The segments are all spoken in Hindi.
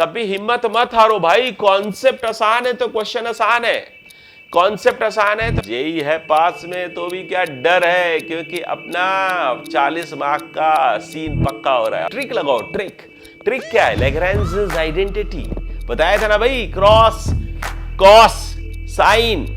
तब भी हिम्मत मत हारो भाई, कॉन्सेप्ट आसान है तो क्वेश्चन आसान है, कॉन्सेप्ट आसान है तो जेई है पास में तो भी क्या डर है, क्योंकि अपना 40 मार्क का सीन पक्का हो रहा है। ट्रिक लगाओ, ट्रिक। ट्रिक क्या है? लैग्रेंज आइडेंटिटी बताया था ना भाई, क्रॉस कॉस साइन।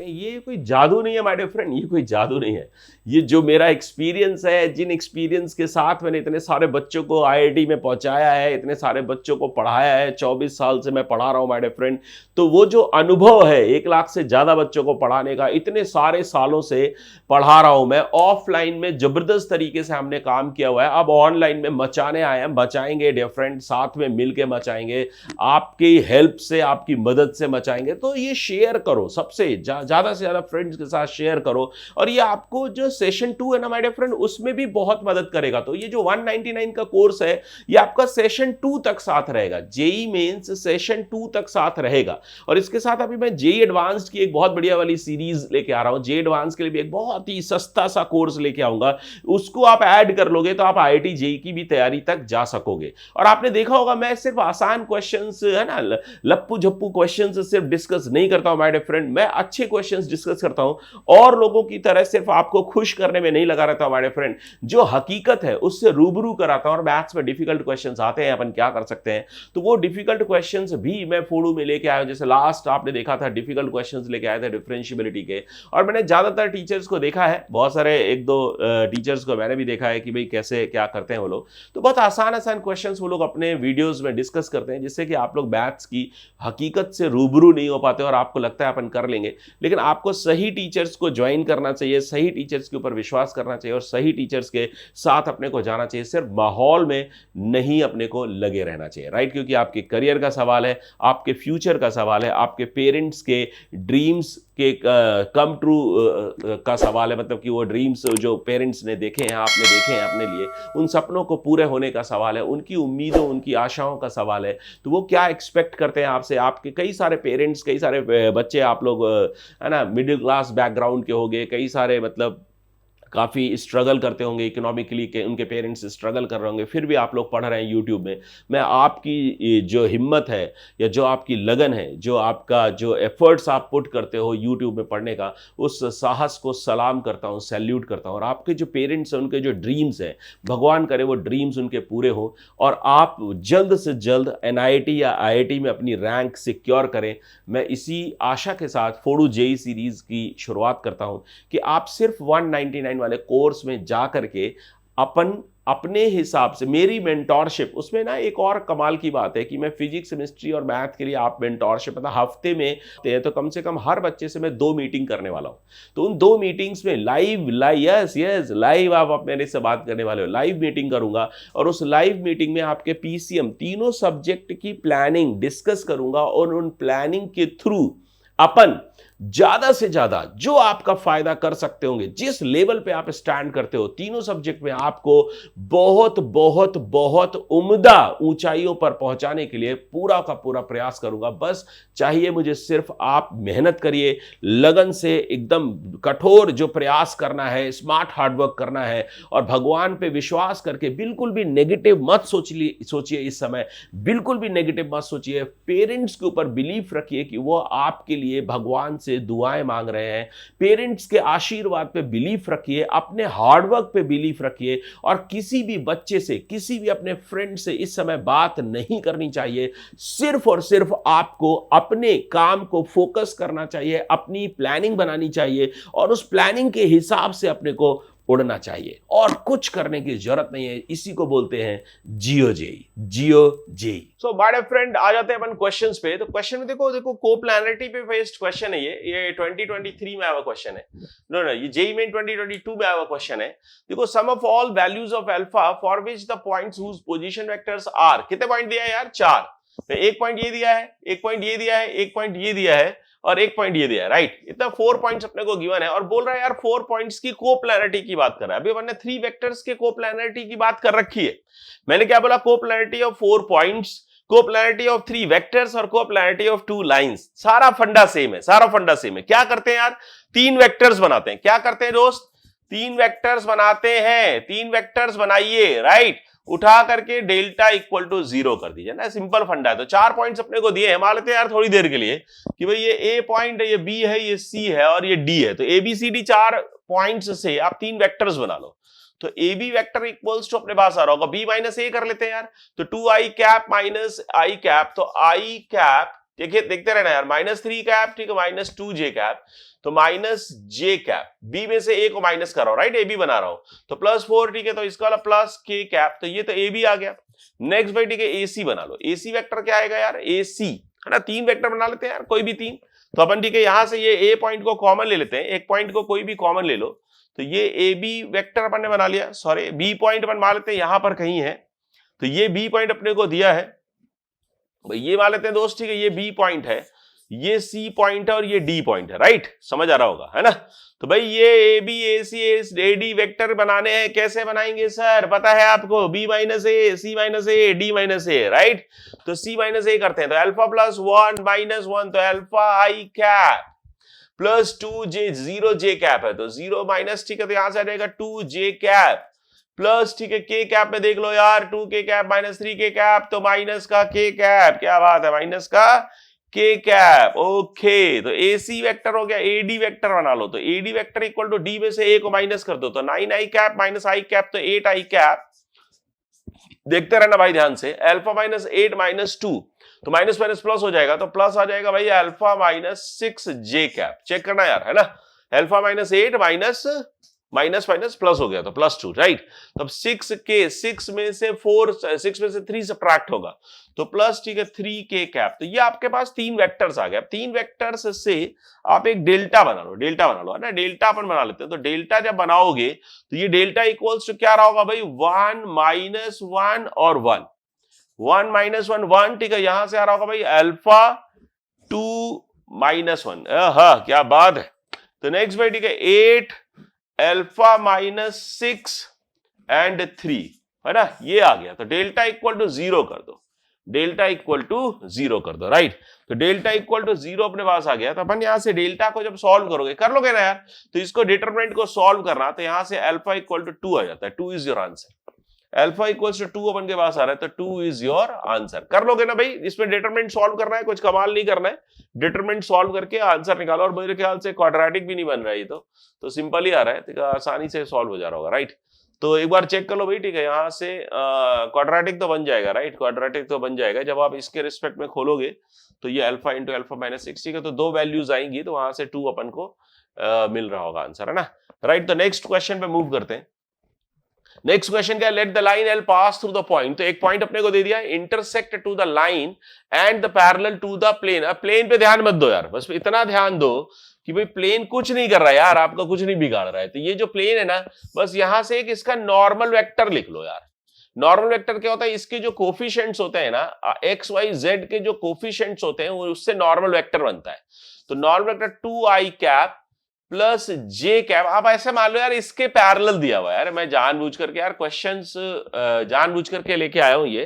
ये कोई जादू नहीं है माय डियर फ्रेंड, ये कोई जादू नहीं है। ये जो मेरा एक्सपीरियंस है, जिन एक्सपीरियंस के साथ मैंने इतने सारे बच्चों को आईआईटी में पहुंचाया है, इतने सारे बच्चों को पढ़ाया है, 24 साल से मैं पढ़ा रहा हूं माय डियर फ्रेंड, तो वो जो अनुभव है 1 लाख से ज्यादा बच्चों को पढ़ाने का, इतने सारे सालों से पढ़ा रहा हूं मैं। ऑफलाइन में जबरदस्त तरीके से हमने काम किया हुआ है, अब ऑनलाइन में मचाने आए हैं, मचाएंगे डियर फ्रेंड, साथ में मिलकर मचाएंगे, आपकी हेल्प से, आपकी मदद से मचाएंगे। तो ये शेयर करो, सबसे ज्यादा से ज्यादा फ्रेंड्स के साथ शेयर करो, और ये आपको जो सेशन 2 है ना माय डियर फ्रेंड, उसमें भी बहुत मदद करेगा। तो ये जो 199 का कोर्स है, ये आपका सेशन 2 तक साथ रहेगा, जेई मेंस सेशन 2 तक साथ रहेगा। और इसके साथ अभी मैं जेई एडवांस्ड की एक बहुत बढ़िया वाली सीरीज लेके आ रहा हूं, जेई एडवांस्ड के लिए भी एक बहुत ही सस्ता सा कोर्स लेके आऊंगा, उसको आप ऐड कर लोगे तो आप आईआईटी जेई की भी तैयारी तक जा सकोगे। और आपने देखा होगा मैं सिर्फ आसान क्वेश्चंस है ना, लप्पू झप्पू क्वेश्चंस सिर्फ डिस्कस नहीं करता हूं माय डियर फ्रेंड, मैं अच्छे क्वेश्चंस डिस्कस करता हूं, और लोगों की तरह सिर्फ आपको खुश करने में नहीं लगा रहता हमारे फ्रेंड, जो हकीकत है उससे रूबरू कराता हूं। और मैथ्स में डिफिकल्ट क्वेश्चंस आते हैं, अपन क्या कर सकते हैं, तो वो डिफिकल्ट क्वेश्चंस भी मैं फोड़ू में लेके आया हूं। जैसे लास्ट आपने देखा था डिफिकल्ट क्वेश्चंस लेके आए थे डिफरेंशिएबिलिटी के, और मैंने ज्यादातर टीचर्स को देखा है, बहुत सारे 1-2 टीचर्स को मैंने भी देखा है कि भाई कैसे क्या करते हैं वो लोग, तो बहुत आसान आसान क्वेश्चंस वो लोग अपने वीडियोस में डिस्कस करते हैं, जिससे कि आप लोग मैथ्स की हकीकत से रूबरू नहीं हो पाते और आपको लगता है अपन कर लेंगे। लेकिन आपको सही टीचर्स को ज्वाइन करना चाहिए, सही टीचर्स के ऊपर विश्वास करना चाहिए, और सही टीचर्स के साथ अपने को जाना चाहिए, सिर्फ माहौल में नहीं अपने को लगे रहना चाहिए, राइट? क्योंकि आपके करियर का सवाल है, आपके फ्यूचर का सवाल है, आपके पेरेंट्स के ड्रीम्स के कम ट्रू का सवाल है, मतलब कि वो ड्रीम्स जो पेरेंट्स ने देखे हैं, आपने देखे हैं अपने लिए, उन सपनों को पूरे होने का सवाल है, उनकी उम्मीदों, उनकी आशाओं का सवाल है। तो वो क्या एक्सपेक्ट करते हैं आपसे, आपके कई सारे पेरेंट्स, कई सारे बच्चे, आप लोग है ना मिडिल क्लास बैकग्राउंड के होंगे, कई सारे मतलब काफ़ी स्ट्रगल करते होंगे इकोनॉमिकली, के उनके पेरेंट्स स्ट्रगल कर रहे होंगे, फिर भी आप लोग पढ़ रहे हैं यूट्यूब में। मैं आपकी जो हिम्मत है, या जो आपकी लगन है, जो आपका जो एफर्ट्स आप पुट करते हो यूट्यूब में पढ़ने का, उस साहस को सलाम करता हूँ, सैल्यूट करता हूँ। और आपके जो पेरेंट्स हैं, उनके जो ड्रीम्स हैं, भगवान करे वो ड्रीम्स उनके पूरे हों, और आप जल्द से जल्द एनआईटी या आईआईटी में अपनी रैंक सिक्योर करें। मैं इसी आशा के साथ फोड़ू जेई सीरीज की शुरुआत करता हूँ कि आप सिर्फ 199 वाले कोर्स में जा करके अपन अपने हिसाब से, मेरी मेंटोरशिप, उसमें ना एक और कमाल की बात है कि मैं फिजिक्स, केमिस्ट्री और मैथ के लिए आप मेंटोरशिप, मतलब हफ्ते में तो कम से कम हर बच्चे से मैं 2 मीटिंग करने वाला हूं। तो उन 2 मीटिंग्स में लाइव लाइव आप मेरे से बात करने वाले हो, लाइव मीटिंग करूंगा, और उस लाइव मीटिंग में आपके पीसीएम तीनों सब्जेक्ट की प्लानिंग डिस्कस करूंगा, और उन प्लानिंग के थ्रू अपन ज्यादा से ज्यादा जो आपका फायदा कर सकते होंगे, जिस लेवल पे आप स्टैंड करते हो तीनों सब्जेक्ट में, आपको बहुत बहुत बहुत उम्दा ऊंचाइयों पर पहुंचाने के लिए पूरा का पूरा प्रयास करूंगा। बस चाहिए मुझे सिर्फ आप मेहनत करिए, लगन से एकदम कठोर जो प्रयास करना है, स्मार्ट हार्डवर्क करना है, और भगवान पे विश्वास करके बिल्कुल भी नेगेटिव मत सोचिए इस समय, बिल्कुल भी नेगेटिव मत सोचिए। पेरेंट्स के ऊपर बिलीफ रखिए कि वो आपके लिए भगवान से दुआएं मांग रहे हैं, पेरेंट्स के आशीर्वाद पे बिलीफ रखिए, अपने हार्डवर्क पे बिलीफ रखिए, और किसी भी बच्चे से, किसी भी अपने फ्रेंड से इस समय बात नहीं करनी चाहिए। सिर्फ और सिर्फ आपको अपने काम को फोकस करना चाहिए, अपनी प्लानिंग बनानी चाहिए, और उस प्लानिंग के हिसाब से अपने को उड़ना चाहिए, और कुछ करने की जरूरत नहीं है। इसी को बोलते हैं जियो जेई। सो माय फ्रेंड, आ जाते हैं अपन क्वेश्चंस पे। तो क्वेश्चन में देखो कोप्लैनरिटी पे बेस्ड क्वेश्चन है ये 2023 में आया क्वेश्चन है, नो ये जेई में 2022 में आया क्वेश्चन है। देखो, sum of all values of alpha for which the points whose position vectors are, कितने पॉइंट दिया है यार? 4। एक पॉइंट ये दिया है, एक पॉइंट ये दिया है, एक पॉइंट ये दिया है, और एक पॉइंट ये दिया है, राइट? इतना 4 पॉइंट्स अपने को गिवन है, और बोल रहा है यार 4 पॉइंट्स की कोप्लैनरिटी की बात कर रहा है। अभी हमने 3 वेक्टर्स के कोप्लैनरिटी की बात कर रखी है। मैंने क्या बोला? कोप्लैनरिटी ऑफ 4 पॉइंट्स, कोप्लैनरिटी ऑफ 3 वेक्टर्स और कोप्लैनरिटी ऑफ 2 लाइंस। सारा फंडा सेम है, सारा फंडा सेम है। क्या करते हैं यार? 3 वेक्टर्स बनाते हैं। क्या करते हैं दोस्त? तीन वेक्टर्स बनाते हैं, तीन वेक्टर्स बनाइए, राइट, उठा करके डेल्टा इक्वल टू 0 कर दीजिए ना, सिंपल फंडा है। तो 4 पॉइंट्स अपने को दिए हैं, मान लेते हैं यार थोड़ी देर के लिए कि भाई ये ए पॉइंट है, ये बी है, ये सी है और ये डी है। तो A B C D 4 points से आप तीन वेक्टर्स बना लो। तो A B vector equals to अपने पास आ रहा होगा बी माइनस ए कर लेते हैं यार, तो 2i कैप माइनस आई कैप, तो आई कैप देखिए देखते रहना यार, -3 कैप, ठीक है, -2j कैप, तो -j कैप, बी में से ए को माइनस कर रहा हूं, राइट, ए बी बना रहा हूं, तो +4, ठीक है, तो इसका वाला +k कैप, तो ये तो ए बी आ गया। नेक्स्ट भाई ठीक है ए सी बना लो, ए सी वेक्टर क्या आएगा यार, ए सी है ना, तीन वेक्टर बना लेते हैं यार, कोई भी तीन। तो अपन ठीक है यहां से ये ए पॉइंट को कॉमन ले लेते हैं, एक पॉइंट को कोई भी कॉमन ले लो, तो ये ए बी वेक्टर अपन ने बना लिया, सॉरी बी पॉइंट अपन मान लेते हैं यहां पर कहीं है, तो ये बी पॉइंट अपने को दिया है भाई, ये मान लेते हैं दोस्त, ठीक है, ये बी पॉइंट है, ये सी पॉइंट है और ये डी पॉइंट है, राइट, समझ आ रहा होगा, है ना। तो भाई ये A B A C A D vector बनाने हैं, कैसे बनाएंगे सर, पता है आपको, B minus A, C minus A, D minus A, right. तो सी माइनस ए करते हैं, तो अल्फा प्लस 1 -1, तो alpha I cap plus 2j 0j cap है, तो 0 माइनस, ठीक है, तो यहां से आ जाएगा 2j कैप प्लस, ठीक है, k कैप में देख लो यार, 2k कैप -3k कैप, तो माइनस का k कैप, क्या बात है, माइनस का k कैप, ओके। तो AC वेक्टर हो गया, AD वेक्टर बना लो, तो AD vector equal to D में से A को माइनस कर दो, तो 9i cap minus i cap, तो 8i कैप, देखते रहना भाई ध्यान से, अल्फा -8 -2, तो माइनस माइनस प्लस हो जाएगा, तो प्लस आ जाएगा भाई अल्फा -6j कैप, चेक करना यार, है ना, अल्फा -8 माइनस प्लस हो गया, तो +2, राइट। तब 6 में से 3 सबट्रैक्ट होगा, तो प्लस, ठीक है, 3k कैप। तो ये आपके पास तीन वेक्टर्स आ गए। अब तीन वेक्टर्स से आप एक डेल्टा बना लो, है ना, डेल्टा अपन बना लेते हैं। तो डेल्टा जब बनाओगे तो ये डेल्टा इक्वल्स टू क्या रहा होगा भाई, 1 -1 और 1, 1 -1 1, ठीक है, यहां से आ रहा होगा भाई अल्फा 2 -1, हाँ क्या बात है। तो नेक्स्ट भाई ठीक है 8 अल्फा -6 एंड 3, है ना, ये आ गया। तो डेल्टा इक्वल टू 0 कर दो, डेल्टा इक्वल टू 0 कर दो, राइट। तो डेल्टा इक्वल टू 0 अपने पास आ गया। तो अपन यहां से डेल्टा को जब सॉल्व करोगे, कर लोगे ना यार, तो इसको डिटरमिनेंट को सॉल्व करना, तो यहां से अल्फा इक्वल टू 2 आ जाता है, 2 is your answer. Alpha equals to 2 अपन के पास आ रहा है, तो 2 इज योर आंसर। कर लोगे ना भाई, इसमें डिटरमिनेंट सॉल्व करना है, कुछ कमाल नहीं करना है, डिटरमिनेंट सॉल्व करके आंसर निकालो। और मेरे ख्याल से क्वाड्रेटिक भी नहीं बन रहा है, ये तो सिंपल ही आ रहा है, तो आसानी से सॉल्व हो जा रहा होगा, राइट। तो एक बार चेक कर लो भाई, ठीक है, यहाँ से क्वाड्रेटिक तो बन जाएगा, राइट, क्वाड्रेटिक तो बन जाएगा। जब आप इसके रिस्पेक्ट में खोलोगे तो ये अल्फा इंटू अल्फा -6, ठीक है, तो 2 वैल्यूज आएंगी, तो वहां से 2 अपन को मिल रहा होगा आंसर, है ना, राइट। तो नेक्स्ट क्वेश्चन पे मूव करते हैं। नेक्स्ट क्वेश्चन क्या है, let the line L pass through the point. तो एक पॉइंट अपने को दे दिया, intersect to the line and the parallel to the plane. अब प्लेन पे ध्यान मत दो यार, बस इतना ध्यान दो कि भाई प्लेन कुछ नहीं कर रहा है यार, आपका कुछ नहीं बिगाड़ रहा है। तो ये जो प्लेन है ना, बस यहां से एक इसका नॉर्मल वेक्टर लिख लो यार। नॉर्मल वेक्टर क्या होता है, इसके जो कोफिशिएंट्स होते हैं ना, एक्स वाई जेड के जो कोफिशिएंट्स होते हैं, उससे नॉर्मल वेक्टर बनता है। तो normal vector 2i cap plus J cap. आप ऐसे मान लो यार, इसके पैरेलल दिया हुआ है यार, मैं जानबूझ करके यार क्वेश्चंस जानबूझ करके लेके आया हूं, ये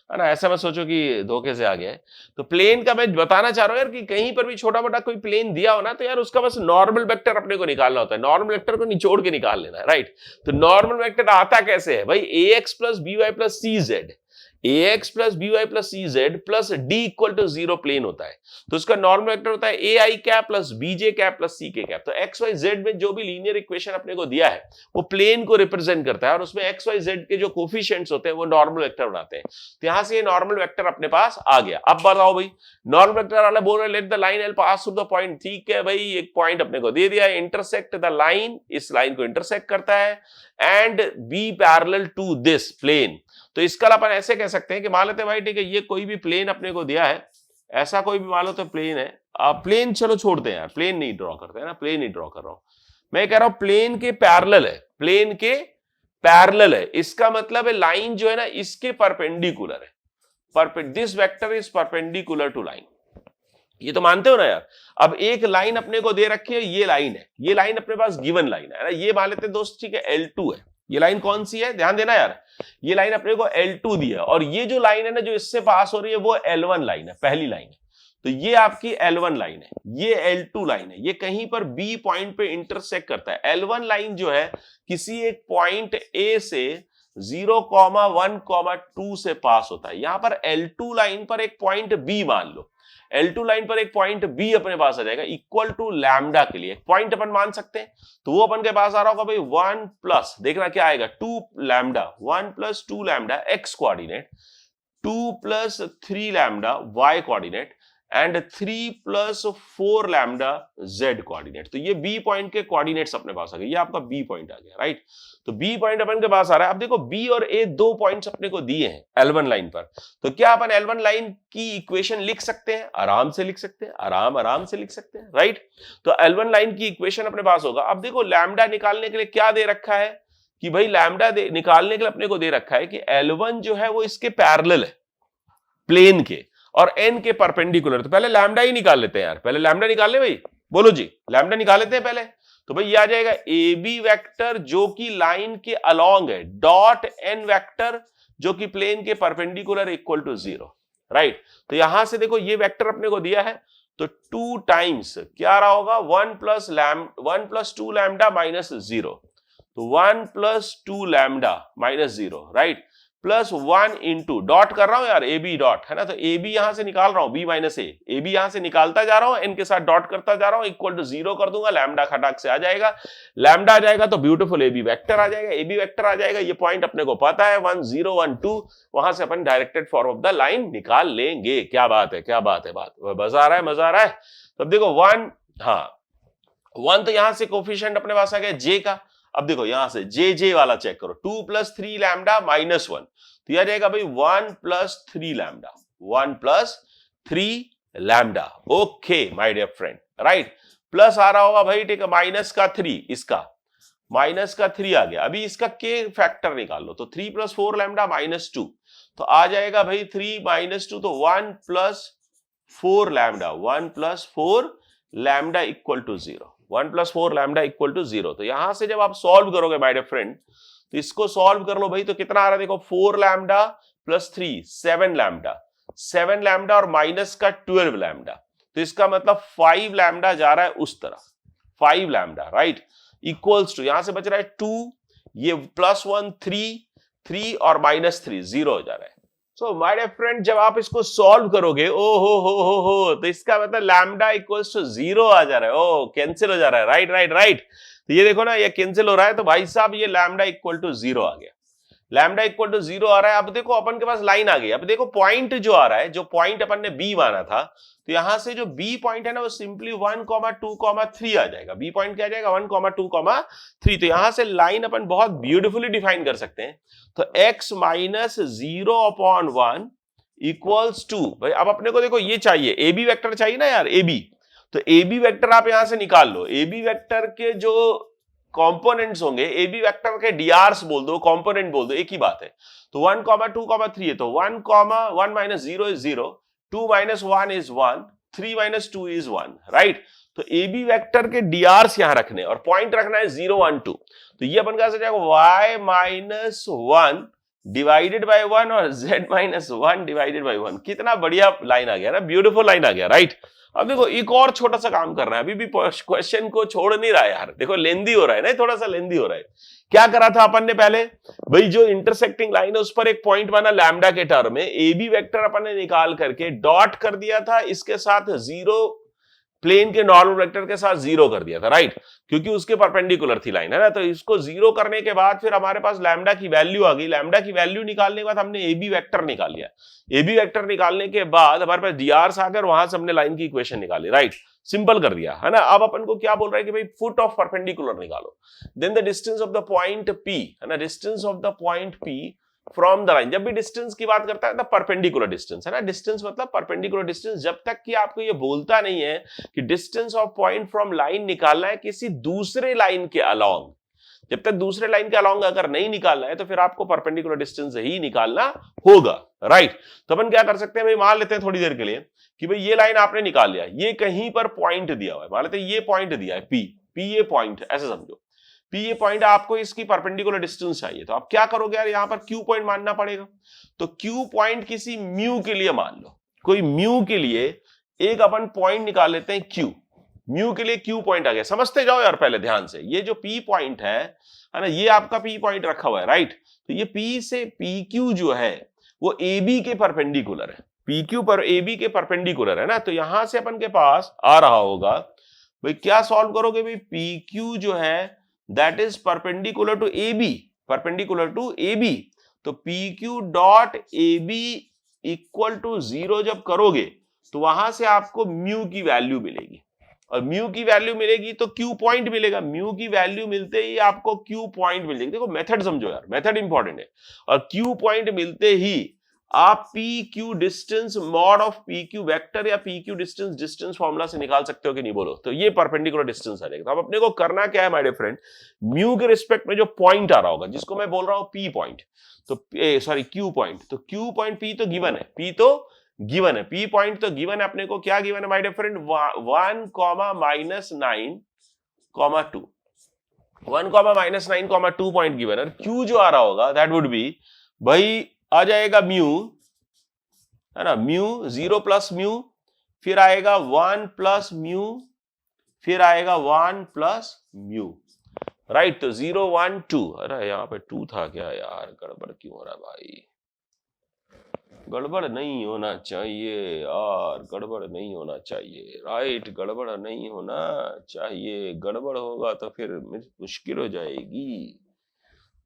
है ना, ऐसा मत सोचो कि धोखे से आ गया है। तो प्लेन का मैं बताना चाह रहा हूं यार कि कहीं पर भी छोटा मोटा कोई प्लेन दिया हो ना, तो यार उसका बस नॉर्मल वेक्टर अपने को निकालना होता है, नॉर्मल वेक्टर को निचोड़ के निकाल लेना है, राइट। तो नॉर्मल वेक्टर आता कैसे है भाई, ax plus by plus cz, ax plus by plus cz plus d equal to 0 plane होता है। तो उसका नॉर्मल वेक्टर होता है ai cap plus bj cap plus ck cap. तो x y z में जो भी लीनियर इक्वेशन अपने को दिया है वो प्लेन को रिप्रेजेंट करता है, और उसमें x y z के जो कोफिशिएंट्स होते हैं वो नॉर्मल वेक्टर बनाते हैं। तो यहां से ये नॉर्मल वेक्टर अपने पास आ गया। अब बताओ भाई, नॉर्मल वेक्टर वाला बोल रहे late the line L pass through the point. ठीक है भाई, एक पॉइंट अपने को दे दिया है, इंटरसेक्ट द लाइन, इस लाइन को इंटरसेक्ट करता है, and be parallel to this plane. तो इसका अपन ऐसे कह सकते हैं कि मान लेते हैं भाई, ठीक है, ये कोई भी प्लेन अपने को दिया है, ऐसा कोई भी मान लो तो प्लेन है। आप प्लेन चलो छोड़ते हैं यार, प्लेन नहीं ड्रॉ करते हैं ना, प्लेन नहीं ड्रॉ कर रहा हूं मैं, कह रहा हूं प्लेन के पैरेलल है, प्लेन के पैरेलल है। इसका मतलब है लाइन जो है ना इसके परपेंडिकुलर है, this vector is perpendicular to line. ये तो मानते हो ना यार। अब एक लाइन अपने को दे रखी है, ये लाइन है, ये लाइन अपने पास गिवन लाइन है ना, ये मान लेते हैं दोस्त, ठीक है, L2 है। ये लाइन कौन सी है, ध्यान देना यार, ये लाइन अपने को L2 दिया, और ये जो लाइन है ना जो इससे पास हो रही है वो L1 लाइन है, पहली लाइन है। तो ये आपकी L1 लाइन है, ये L2 लाइन है, ये कहीं पर B पॉइंट पे इंटरसेक्ट करता है। L1 लाइन जो है किसी एक पॉइंट A से 0,1,2 से पास होता है। यहां पर L2 लाइन पर एक पॉइंट B मान लो, L2 लाइन पर एक पॉइंट B अपने पास आ जाएगा इक्वल टू लैम्डा के लिए पॉइंट अपन मान सकते हैं। तो वो अपन के पास आ रहा होगा भाई 1 प्लस, देखना क्या आएगा, 2 lambda, 1 plus 2 lambda x coordinate, 2 plus 3 lambda y coordinate and 3 plus 4 lambda z coordinate. तो ये B पॉइंट के कोऑर्डिनेट्स अपने पास आ गए, ये आपका B पॉइंट आ गया, राइट। तो B पॉइंट अपन के पास आ रहा है। अब देखो B और A दो पॉइंट्स अपने को दिए हैं L1 लाइन पर, तो क्या अपन L1 लाइन की इक्वेशन लिख सकते हैं? आराम से लिख सकते हैं, आराम से लिख सकते हैं, राइट। तो L1 लाइन की इक्वेशन अपने पास होगा। अब देखो लैम्डा निकालने के लिए क्या दे रखा है कि भाई लैम्डा निकालने के लिए अपने को दे रखा है कि L1 जो है वो इसके पैरेलल है प्लेन के और n के परपेंडिकुलर। तो पहले लैम्डा ही निकाल लेते हैं यार, पहले लैम्डा निकाल ले भाई, बोलो जी, लैम्डा निकाल लेते हैं पहले। तो भाई ये आ जाएगा AB वेक्टर जो कि लाइन के अलोंग है, डॉट n वेक्टर जो कि प्लेन के परपेंडिकुलर इक्वल टू 0, राइट। तो यहां से देखो ये वेक्टर अपने को दिया है, तो 2 टाइम्स क्या रहा होगा, 1 प्लस 2 लैम्डा माइनस 0, तो 1 plus 2 lambda minus 0, right, plus 1 into dot कर रहा हूं यार, ए बी डॉट है ना, तो ए बी यहां से निकाल रहा हूं, बी माइनस ए बी यहां से निकालता जा रहा हूं, एन के साथ डॉट करता जा रहा हूं, इक्वल टू 0 कर दूंगा, लैम्डा खटाक से आ जाएगा, लैम्डा आ जाएगा तो ब्यूटीफुल ए बी वेक्टर आ जाएगा, ए बी वेक्टर आ जाएगा। ये पॉइंट अपने को पता है 1 0 1 2, वहां से अपन directed form of the line निकाल लेंगे। क्या बात है, क्या बात है, बात मजा आ रहा है, मजा आ रहा है। तब देखो 1, हाँ 1 तो यहां से कोफिशिएंट अपने पास आ गया जे का। अब देखो यहां से जे वाला चेक करो, 2 प्लस 3 लैम्डा माइनस 1, तो यह जाएगा भाई 1 प्लस 3 लैम्डा, 1 प्लस 3 lambda, okay my dear friend, right. Plus आ रहा होगा भाई, ठीक है, माइनस का 3, इसका माइनस का 3 आ गया। अभी इसका के फैक्टर निकाल लो, तो 3 प्लस 4 लैम्डा माइनस 2, तो आ जाएगा भाई 3 माइनस 2, तो 1 plus 4 lambda, 1 plus 4 lambda equal to 0, 1 plus 4 lambda equal to 0। तो यहां से जब आप सॉल्व करोगे माय डियर फ्रेंड, तो इसको सॉल्व कर लो भाई, तो कितना आ रहा है देखो, 4 लैम्डा प्लस 3 7 लैम्डा, 7 लैम्डा और माइनस का 12 लैम्डा, तो इसका मतलब 5 लैम्डा जा रहा है उस तरफ, 5 लैम्डा, राइट, इक्वल्स टू यहां से बच रहा है 2, ये प्लस 1 3 और माइनस 3 0 हो जा रहा है। सो माय डियर फ्रेंड, जब आप इसको सॉल्व करोगे, ओ हो, तो इसका मतलब लैम्डा इक्वल्स टू 0 आ जा रहा है, ओ कैंसिल हो जा रहा है, राइट राइट राइट। तो ये देखो ना, ये कैंसिल हो रहा है, तो भाई साहब ये लैम्डा इक्वल टू 0 आ गया, लैम्डा इक्वल टू 0 आ रहा है। अब देखो अपन के पास लाइन आ गई। अब देखो पॉइंट जो आ रहा है, जो पॉइंट अपन ने बी माना था, तो यहां से जो बी पॉइंट है ना, वो सिंपली 1, 2, 3 आ जाएगा। बी पॉइंट क्या आ जाएगा, 1, 2, 3। तो यहां से लाइन अपन बहुत ब्यूटीफुली डिफाइन कर सकते हैं। तो x माइनस 0/1 इक्वल्स टू, भाई अब अपने को देखो ये चाहिए, ए बी वेक्टर चाहिए ना यार, ए बी, तो ए बी वेक्टर आप यहां से निकाल लो। ए बी वेक्टर के जो कंपोनेंट्स होंगे, ए बी वेक्टर के डीआरस बोल दो, कंपोनेंट बोल दो, एक ही बात है। तो 1, 2, 3 है, तो 1 minus 0 is 0, 2 minus 1 is 1, 3 minus 2 is 1, right. तो ए बी वेक्टर के डीआरस यहां रखने और पॉइंट रखना है 0, 1, 2। तो ये अपन कैसे जाएगा, y माइनस 1 डिवाइडेड बाय 1 और z माइनस 1 डिवाइडेड बाय 1। कितना बढ़िया लाइन आ गया ना, ब्यूटीफुल लाइन आ गया, राइट। अब देखो एक और छोटा सा काम कर रहा है, अभी भी क्वेश्चन को छोड़ नहीं रहा है यार, देखो लेंदी हो रहा है ना, थोड़ा सा लेंदी हो रहा है। क्या करा था अपन ने पहले, भाई जो इंटरसेक्टिंग लाइन है उस पर एक पॉइंट बना लैम्डा के टर्म में, ए बी वेक्टर अपन ने निकाल करके डॉट कर दिया था, इसके साथ 0 प्लेन के नॉर्मल वेक्टर के साथ 0 कर दिया था, राइट, क्योंकि उसके परपेंडिकुलर थी लाइन, है ना। तो इसको 0 करने के बाद फिर हमारे पास लैम्डा की वैल्यू आ गई। लैम्डा की वैल्यू निकालने के बाद हमने ए बी वेक्टर निकाल लिया। ए बी वेक्टर निकालने के बाद हमारे पास डीआरस आ गए, वहां से हमने लाइन की इक्वेशन निकाली, राइट, सिंपल कर दिया, है ना। अब अपन को क्या बोल रहा है कि भाई फुट ऑफ परपेंडिकुलर निकालो, then the distance of the point P, है ना, distance of the point P from the line. जब भी डिस्टेंस की बात करता है ना, परपेंडिकुलर डिस्टेंस, है ना, डिस्टेंस मतलब परपेंडिकुलर डिस्टेंस, जब तक कि आपको ये बोलता नहीं है कि distance of point from line निकालना है किसी दूसरे लाइन के अलोंग, जब तक दूसरे लाइन के अलोंग अगर नहीं निकालना है तो फिर आपको परपेंडिकुलर डिस्टेंस ही निकालना होगा, राइट। तो अपन क्या कर सकते हैं भाई, मान लेते हैं थोड़ी देर के लिए कि भाई ये लाइन आपने निकाल लिया, ये कहीं पर पॉइंट दिया हुआ है, मान लेते हैं ये पॉइंट दिया है पी ये पॉइंट, ऐसे समझो पी ये पॉइंट, आपको इसकी परपेंडिकुलर डिस्टेंस चाहिए, तो आप क्या करोगे यार, यहां पर क्यू पॉइंट मानना पड़ेगा। तो क्यू पॉइंट किसी म्यू के लिए मान लो, कोई म्यू के लिए एक अपन पॉइंट निकाल लेते हैं Q, म्यू के लिए Q पॉइंट आ गया, समझते जाओ यार पहले ध्यान से। ये जो P पॉइंट है ना, ये आपका P पॉइंट रखा हुआ है, राइट। तो ये P से PQ जो है वो AB के परपेंडिकुलर है, PQ पर AB के परपेंडिकुलर है ना। तो यहां से अपन के पास आ रहा होगा भाई, क्या सॉल्व करोगे भाई, PQ जो है that is perpendicular to AB, perpendicular to AB। तो PQ dot AB equal to 0 जब करोगे तो वहां से आपको म्यू की वैल्यू मिलेगी, और म्यू की वैल्यू मिलेगी तो क्यू पॉइंट मिलेगा। म्यू की वैल्यू मिलते ही आपको क्यू पॉइंट मिलेगी। देखो मेथड समझो यार, मेथड इंपॉर्टेंट है। और क्यू पॉइंट मिलते ही आप P Q distance mod of P Q vector या P Q distance distance formula से निकाल सकते हो कि नहीं बोलो। तो ये परपेंडिकुलर डिस्टेंस आ जाएगा। तो अब अपने को करना क्या है माय डियर फ्रेंड, म्यू के रिस्पेक्ट में जो पॉइंट आ रहा होगा, जिसको मैं बोल रहा हूं पी पॉइंट, तो सॉरी क्यू पॉइंट, तो क्यू पॉइंट पी तो गिवन है, पी तो गिवन है, पी पॉइंट तो गिवन है अपने को। क्या गिवन है my dear friend, 1, -9, 2, 1, -9, 2 point given है। क्यू जो आ रहा होगा दैट वुड बी भाई आ जाएगा म्यू, है ना, म्यू 0 प्लस म्यू, फिर आएगा 1 प्लस म्यू, फिर आएगा 1 प्लस म्यू, राइट। तो 0, 1, 2, अरे यहाँ पे 2 था क्या यार, गड़बड़ क्यों हो रहा है भाई, गड़बड़ नहीं होना चाहिए यार, गड़बड़ नहीं होना चाहिए, राइट, गड़बड़ नहीं होना चाहिए, गड़बड़ होगा तो फिर मुश्किल हो जाएगी।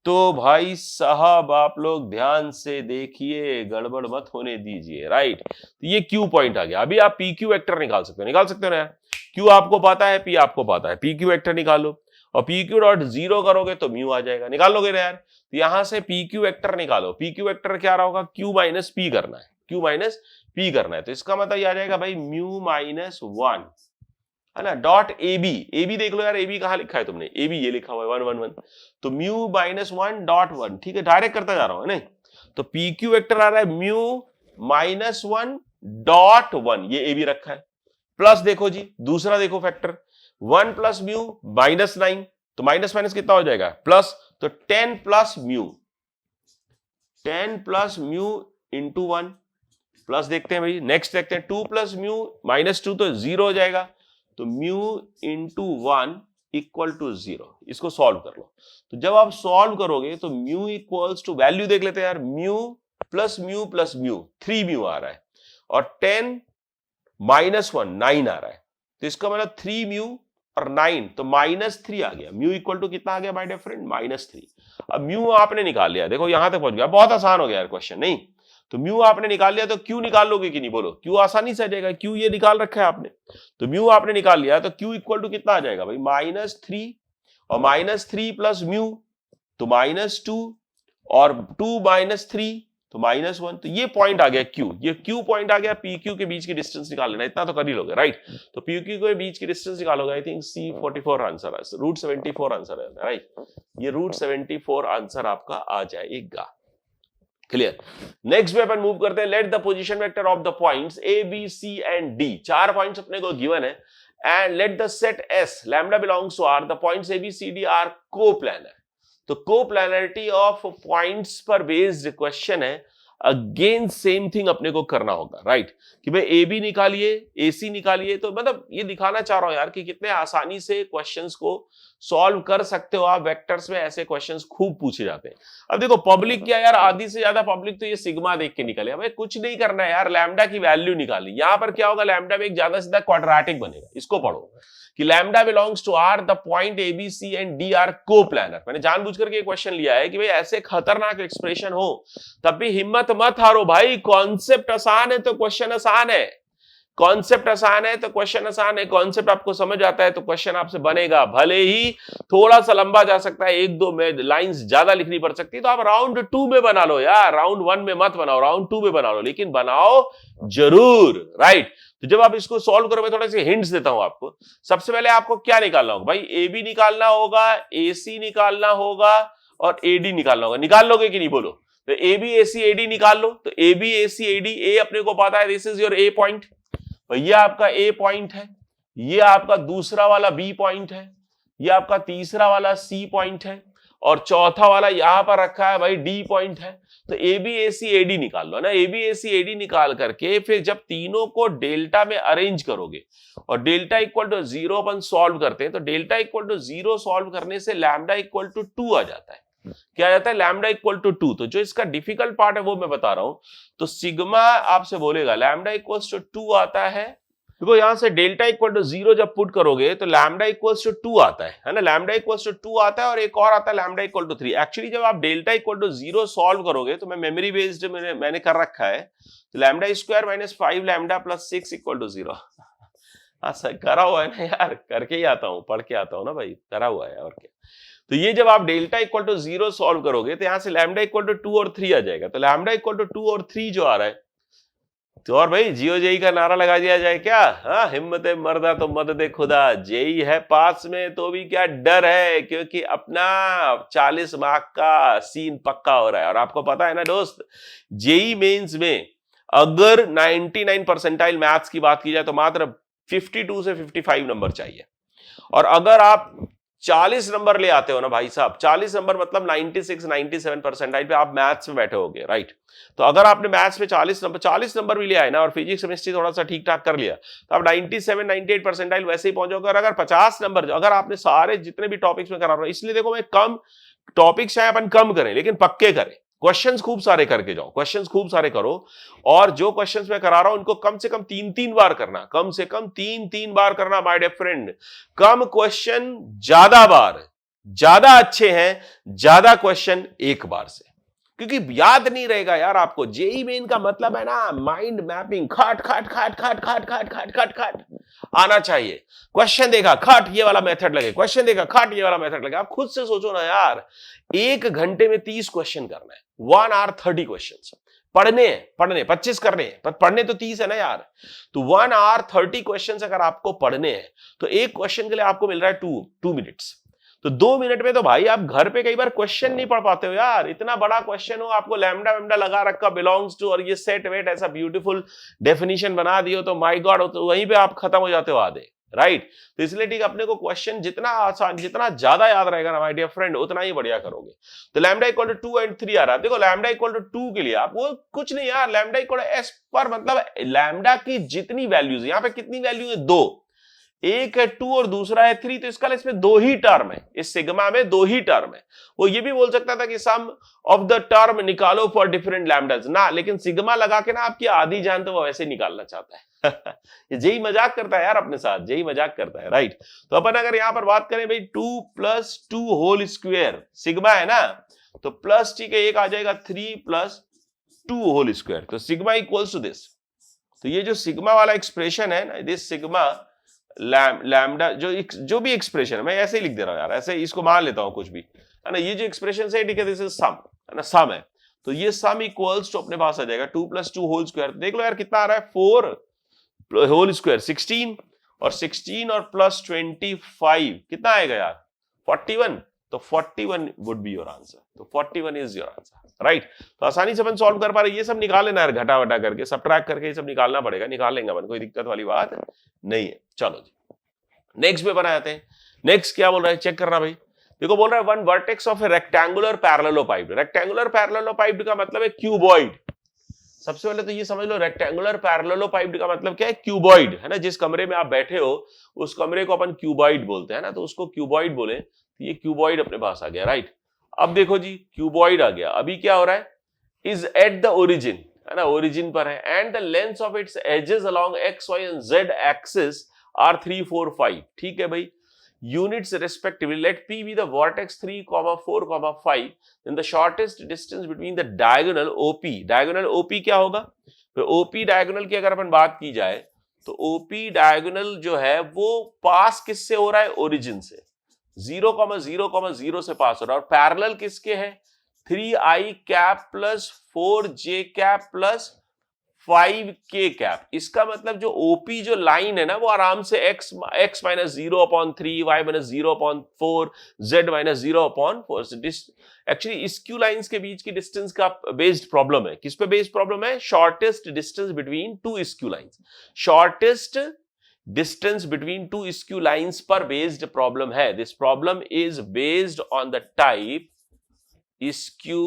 तो भाई साहब आप लोग ध्यान से देखिए, गड़बड़ मत होने दीजिए, राइट। तो ये क्यू पॉइंट आ गया। अभी आप पी क्यू वेक्टर निकाल सकते हो ना यार, क्यू आपको पता है, पी आपको पता है, पी क्यू वेक्टर निकालो और पी क्यू डॉट 0 करोगे तो म्यू आ जाएगा, निकाल लोगे ना यार। तो यहां से पी क्यू वेक्टर निकालो, पी क्यू वेक्टर क्या रहा होगा, क्यू माइनस पी करना है, क्यू माइनस पी करना है। तो इसका मतलब ये आ जाएगा भाई म्यू माइनस 1, है ना, डॉट AB, AB देख लो यार, AB कहां लिखा है तुमने, AB ये लिखा हुआ है 1, 1, 1, तो म्यू माइनस 1 डॉट 1, ठीक है, डायरेक्ट करता जा रहा हूं, नहीं तो PQ वेक्टर आ रहा है म्यू माइनस 1 डॉट 1, ये AB रखा है, प्लस देखो जी दूसरा देखो फैक्टर 1 प्लस म्यू माइनस 9, तो माइनस माइनस कितना हो जाएगा प्लस, तो 10 plus mu, 10 plus mu into 1, plus देखते हैं भाई, नेक्स्ट देखते हैं 2 प्लस म्यू माइनस 2, तो 0 हो जाएगा, तो म्यू इंटू 1 इक्वल टू 0। इसको सॉल्व कर लो। तो जब आप सॉल्व करोगे तो म्यू इक्वल्स टू, वैल्यू देख लेते हैं यार, mu plus mu plus mu 3 mu आ रहा है, और 10 माइनस 1 9 आ रहा है, तो इसका मतलब 3 म्यू और 9, तो -3 आ गया। म्यू इक्वल टू कितना आ गया माय डियर फ्रेंड, -3। अब म्यू आपने निकाल लिया, देखो यहां तक पहुंच गया, बहुत आसान हो गया यार क्वेश्चन, नहीं तो म्यू आपने निकाल लिया, तो क्यू निकाल लोगे कि नहीं बोलो, क्यू आसानी से आ जाएगा, क्यू ये निकाल रखा है आपने, तो म्यू आपने निकाल लिया, तो क्यू इक्वल टू कितना आ जाएगा भाई -3, और -3 प्लस म्यू तो -2, और 2 - 3 तो -1, तो ये पॉइंट आ गया क्यू, ये क्यू पॉइंट आ गया। पी क्यू के बीच की डिस्टेंस निकाल लेना, इतना तो कर ही लोगे, राइट। तो पी क्यू के बीच की डिस्टेंस निकालोगे, आई थिंक C44 आंसर है, √74 आंसर है, राइट, ये √74 आंसर आपका आ जाएगा। क्लियर। नेक्स्ट पे अपन मूव करते हैं, let the position vector of the points A, B, C and D, 4 points अपने को गिवन है, and let the set S lambda belongs to R, the points A, B, C, D are coplanar. तो कोप्लानरिटी ऑफ पॉइंट्स पर बेस्ड क्वेश्चन है, अगेन सेम थिंग अपने को करना होगा, राइट, कि भाई ए बी निकालिए, ए सी निकालिए। तो मतलब ये दिखाना चाह रहा हूं यार कि कितने आसानी से क्वेश्चंस को सॉल्व कर सकते हो आप, वेक्टर्स में ऐसे क्वेश्चंस खूब पूछे जाते हैं। अब देखो पब्लिक क्या यार, आधी से ज्यादा पब्लिक तो ये सिग्मा देख के निकले, हमें कुछ नहीं करना है यार, लैम्डा की वैल्यू निकाली। यहां पर क्या होगा, लैम्डा में एक ज्यादा सीधा क्वाड्रेटिक बनेगा, इसको पढ़ो कि lambda belongs to R, the point A B C and D are coplanar. मैंने जानबूझ करके क्वेश्चन लिया है कि भाई ऐसे खतरनाक एक्सप्रेशन हो तब भी हिम्मत मत हारो भाई, कॉन्सेप्ट आसान है तो क्वेश्चन आसान है, कॉन्सेप्ट आसान है तो क्वेश्चन आसान है, कॉन्सेप्ट आपको समझ आता है तो क्वेश्चन आपसे बनेगा, भले ही थोड़ा सा लंबा जा सकता है, 1-2 में लाइंस ज्यादा लिखनी पड़ सकती है, तो आप राउंड 2 में बना लो यार, राउंड 1 में मत बनाओ, राउंड 2 में बना लो, लेकिन बनाओ जरूर, राइट। तो जब आप इसको सॉल्व करो, मैं थोड़े से हिंट्स देता हूं आपको। सबसे पहले आपको क्या निकालना होगा भाई, ए बी निकालना होगा, ए सी निकालना होगा, और ए डी निकालना होगा। निकाल लोगे कि नहीं बोलो, तो A B A C A D निकाल लो। तो A B A C A D, ए अपने को पता है, this is your A point, ये आपका ए पॉइंट है, ये आपका दूसरा वाला बी पॉइंट है, ये आपका तीसरा वाला सी पॉइंट है, और चौथा वाला यहां पर रखा है भाई डी पॉइंट है, तो A B A C A D निकाल लो ना। ए B A C A D निकाल करके फिर जब तीनों को डेल्टा में अरेंज करोगे और डेल्टा इक्वल टू 0 अपन सॉल्व करते हैं, तो डेल्टा इक्वल टू 0 सॉल्व करने से लैम्डा इक्वल टू 2 आ जाता है। क्या आ जाता है? Lambda equal to 2। तो जो इसका डिफिकल्ट पार्ट है वो मैं बता रहा हूं। तो सिग्मा आपसे बोलेगा लैम्डा इक्वल टू 2 आता है। देखो यहां से डेल्टा इक्वल टू 0 जब पुट करोगे तो लैम्डा इक्वल टू 2 आता है ना। लैम्डा इक्वल टू 2 आता है और एक और आता है लैम्डा इक्वल टू 3। एक्चुअली जब आप डेल्टा इक्वल टू 0 सॉल्व करोगे तो मैं मेमोरी बेस्ड मैंने कर रखा है, तो lambda square minus 5 lambda plus 6 equal to 0। हाँ सर करा हुआ है ना यार, करके ही आता हूं, पढ़ के आता हूं ना भाई, करा हुआ है और क्या। तो ये जब आप डेल्टा इक्वल टू 0 सॉल्व करोगे तो यहां से लैम्डा इक्वल टू 2 और 3 आ जाएगा। तो लैम्डा इक्वल टू 2 और 3 जो आ रहा है, तो और भाई जियो जेई का नारा लगा दिया जाए क्या? हाँ, हिम्मत मर्दा तो मदद खुदा, जेई है पास में तो भी क्या डर है, क्योंकि अपना 40 मार्क का सीन पक्का हो रहा है। और आपको पता है ना दोस्त, जेई मेंस में अगर 99 परसेंटाइल मैथ्स की बात की जाए तो मात्र 52 से 55 नंबर चाहिए। और अगर आप 40 नंबर ले आते हो ना भाई साहब, 40 नंबर मतलब 96 97 परसेंटाइल पे आप मैथ्स में बैठे होगे, राइट। तो अगर आपने मैथ्स में 40 नंबर भी ले आए ना और फिजिक्स केमिस्ट्री थोड़ा सा ठीक ठाक कर लिया तो आप 97 98 परसेंटाइल वैसे ही पहुंचोगे। और अगर 50 नंबर अगर आपने सारे जितने भी टॉपिक्स में करा रहा हूं, इसलिए देखो मैं कम टॉपिक्स चाहे अपन कम करें लेकिन पक्के करें, क्वेश्चंस खूब सारे करके जाओ, क्वेश्चंस खूब सारे करो। और जो क्वेश्चंस मैं करा रहा हूं उनको कम से कम 3-3 बार करना, कम से कम 3-3 बार करना माय डियर फ्रेंड। कम क्वेश्चन ज्यादा बार, ज्यादा अच्छे हैं ज्यादा क्वेश्चन एक बार से, क्योंकि याद नहीं रहेगा यार आपको। जेई मेन का मतलब है ना माइंड मैपिंग, खट खट खट खट खट खट खट खट खट आना चाहिए। क्वेश्चन देखा खट ये वाला मेथड लगे, क्वेश्चन देखा खट ये वाला मेथड लगे। आप खुद से सोचो ना यार, 1 घंटे में 30 क्वेश्चन करना है, 1 आवर 30 क्वेश्चन पढ़ने 25 करने हैं, पर पढ़ने तो 30 है ना यार। तो 1 आवर 30 क्वेश्चन अगर आपको पढ़ने हैं तो एक क्वेश्चन के लिए आपको मिल रहा है 2 मिनट्स। तो 2 मिनट में तो भाई आप घर पे कई बार क्वेश्चन नहीं पढ़ पाते हो यार। इतना बड़ा क्वेश्चन हो, आपको लैम्डा वैम्डा लगा रखा बिलोंग्स टू और ये सेट वेट ऐसा ब्यूटीफुल डेफिनेशन बना दियो तो माय गॉड, तो वहीं पे आप खत्म हो जाते हो आधे, राइट। तो इसलिए ठीक अपने को क्वेश्चन जितना आसान, जितना ज्यादा याद रहेगा ना माय डियर फ्रेंड, उतना ही बढ़िया करोगे। तो लैम्डा इक्वल टू 2 एंड 3 आ रहा है। देखो लैम्डा इक्वल टू 2 के लिए आप वो कुछ नहीं यार, लैम्डा इक्वल टू एस पर मतलब लैम्डा की जितनी वैल्यूज, यहाँ पे कितनी वैल्यू है? 2, एक है 2 और दूसरा है 3, तो इसका इसमें 2 ही टर्म है, इस सिग्मा में 2 ही टर्म है। वो ये भी बोल सकता था कि सम ऑफ द टर्म निकालो फॉर डिफरेंट लैम्डास ना, लेकिन सिग्मा लगा के ना आपकी आधी जान तो वो वैसे निकालना चाहता है। जेई मजाक करता है यार अपने साथ, जेई मजाक करता है, राइट। तो अपन अगर यहां पर बात करें भाई 2 + 2 होल स्क्वायर सिग्मा है ना, तो प्लस ठीक है एक आ जाएगा 3 + 2 होल स्क्वायर, तो सिग्मा इक्वल्स टू दिस। तो ये जो सिग्मा वाला एक्सप्रेशन है ना, दिस सिग्मा लैम्डा जो भी एक्सप्रेशन है, मैं ऐसे ही लिख दे रहा हूं यार, ऐसे इसको मान लेता हूं कुछ भी, है ना। ये जो एक्सप्रेशन है ठीक है, दिस इज सम, है ना, सम है। तो ये सम इक्वल्स टू अपने पास आ जाएगा 2 + 2 होल स्क्वायर। देख लो यार कितना आ रहा है, 4 होल स्क्वायर 16, और 16 और प्लस 25 कितना आएगा यार? 41। तो 41 वुड बी योर आंसर। तो 41 इज योर आंसर, राइट। तो आसानी से अपन सॉल्व कर पा रहे। ये सब निकाल लेना यार, घटा वटा करके सबट्रैक्ट करके ये सब निकालना पड़ेगा, निकाल लेंगे अपन, कोई दिक्कत वाली बात नहीं है। चलो जी नेक्स्ट पे बनाते हैं। नेक्स्ट क्या बोल रहा है चेक करना भाई। देखो बोल रहा है one vertex of a rectangular parallelopiped. Rectangular parallelopiped का मतलब है क्यूबॉइड। सबसे पहले तो ये समझ लो रेक्टेंगुलर पैरेललोपाइड का मतलब क्या है? क्यूबॉइड, है ना। जिस कमरे में आप बैठे हो उस कमरे को अपन क्यूबॉइड बोलते हैं ना, तो उसको क्यूबॉइड बोले। तो ये क्यूबॉइड अपने पास आ गया, राइट। अब देखो जी क्यूबॉइड आ गया। अभी क्या हो रहा है? इज एट द ओरिजिन, है ना, ओरिजिन पर है, and the length of its edges along X Y and Z axis are 3 4 5। ठीक है भाई, units respectively. Let P be the vertex 3, 4, 5. Then the shortest distance between the diagonal OP. Diagonal OP क्या होगा? तो OP diagonal की अगर अपन बात की जाए तो OP diagonal जो है वो पास किससे हो रहा है? ओरिजिन से। 0,0,0 से पास हो रहा है। और पैरेलल किसके है? 3i cap plus 4j cap plus 5k cap. इसका मतलब जो ओपी जो लाइन है ना वो आराम से x - 0/3, y - 0/4, z - 0/4। एक्चुअली इस क्यू लाइंस के बीच की डिस्टेंस का बेस्ड प्रॉब्लम है। किस पे बेस्ड प्रॉब्लम है? Shortest distance between two skew lines. Shortest distance between two skew lines पर based problem है. This problem is based on the type skew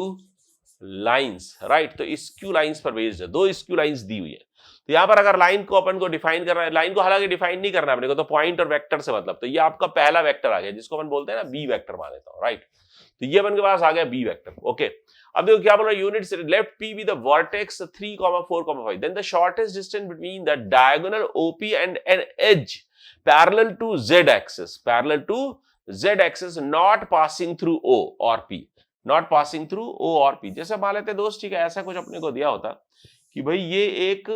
lines, right? तो skew lines पर based है, दो skew lines दी हुई है. तो यहां पर अगर लाइन को अपन को डिफाइन करना है, लाइन को हालांकि डिफाइन नहीं करना अपने को, तो पॉइंट और वेक्टर से मतलब, तो ये आपका पहला वेक्टर आ गया जिसको अपन बोलते हैं ना बी वेक्टर मान लेता हूं, राइट? तो ये अपन के पास आ गया बी वेक्टर. ओके, अब देखो क्या बोल रहा है, unit left P with the vertex 3, 4, 5, then the shortest distance between the diagonal OP and an edge parallel to Z axis not passing through O or P, not passing through O or P. जैसे मान लेते दोस्त, ठीक है, ऐसा कुछ अपने को दिया होता कि भाई ये एक